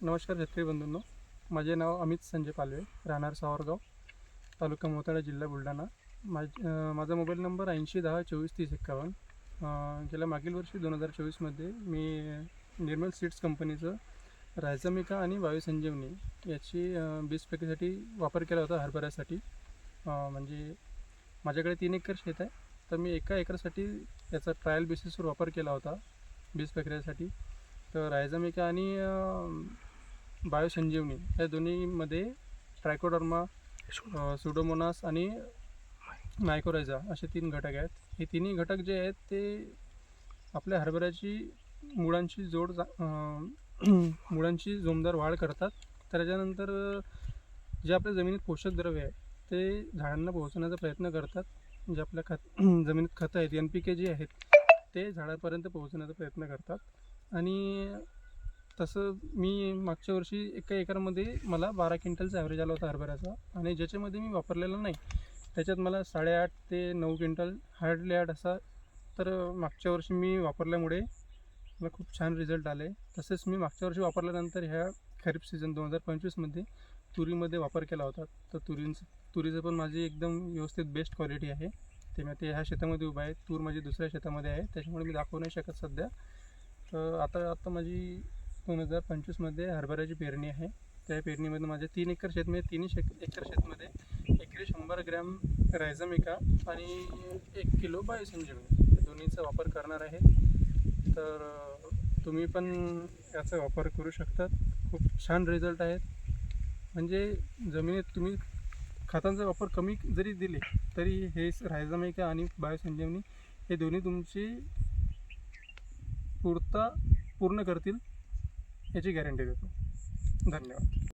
नमस्कार शेतकरी बंधूंनो, माझे नाव अमित संजय पालवे, राहणार सावरगाव, तालुका मोताळा, जिल्हा बुलढाणा. माझा मोबाईल नंबर 8010 243051. गेल्या मागील वर्षी 2024मध्ये मी निर्मल सीड्स कंपनीचं रायझामिका आणि वायुसंजीवनी याची बीज प्रक्रियेसाठी वापर केला होता हरभऱ्यासाठी. म्हणजे माझ्याकडे 3 एकर शेत आहे, तर मी एका एकरसाठी याचा ट्रायल बेसिसवर वापर केला होता बीज प्रक्रियेसाठी. तर रायझामिका आणि बायोसंजीवनी या दोन्हीमध्ये ट्रायकोडर्मा, सुडोमोनास आणि मायकोरायझा असे 3 घटक आहेत. हे तिन्ही घटक जे आहेत ते आपल्या हरभऱ्याची मुळांची जोमदार वाढ करतात. त्याच्यानंतर जे आपल्या जमिनीत पोषक द्रव्य आहे ते झाडांना पोहोचवण्याचा प्रयत्न करतात. जे आपल्या जमिनीत खतं आहेत, NPK जे आहेत ते झाडापर्यंत पोहोचवण्याचा प्रयत्न करतात. आणि तसं मी मागच्या वर्षी एका एकरमध्ये मला 12 क्विंटलचा ॲव्हरेज आला होता हरभऱ्याचा, आणि ज्याच्यामध्ये मी वापरलेलं नाही त्याच्यात मला 8.5 ते 9 क्विंटल हार्डली 8 असा. तर मागच्या वर्षी मी वापरल्यामुळे मला खूप छान रिझल्ट आले. तसेच मी मागच्या वर्षी वापरल्यानंतर ह्या खरीप सीझन 2025मध्ये तुरीमध्ये वापर केला होता. तर तुरीचं पण माझी एकदम व्यवस्थित बेस्ट क्वालिटी आहे. ते ह्या शेतामध्ये उभा आहे, तूर माझी दुसऱ्या शेतामध्ये आहे, त्याच्यामुळे मी दाखवू नाही शकत सध्या. तर आता माझी 2025मध्ये हरभऱ्याची पेरणी आहे. त्या पेरणीमध्ये माझ्या 3 एकर शेतमध्ये 3 एकर शेतमध्ये एकरी 100 ग्रॅम रायझामिका आणि 1 किलो बायोसंजीवनी या दोन्हीचा वापर करणार आहे. तर तुम्ही पण याचा वापर करू शकतात. खूप छान रिझल्ट आहेत. म्हणजे जमिनीत तुम्ही खतांचा वापर कमी जरी दिले तरी हे रायझामिका आणि बायोसंजीवनी हे दोन्ही तुमची पूर्ण करतील याची गॅरंटी देतो. धन्यवाद.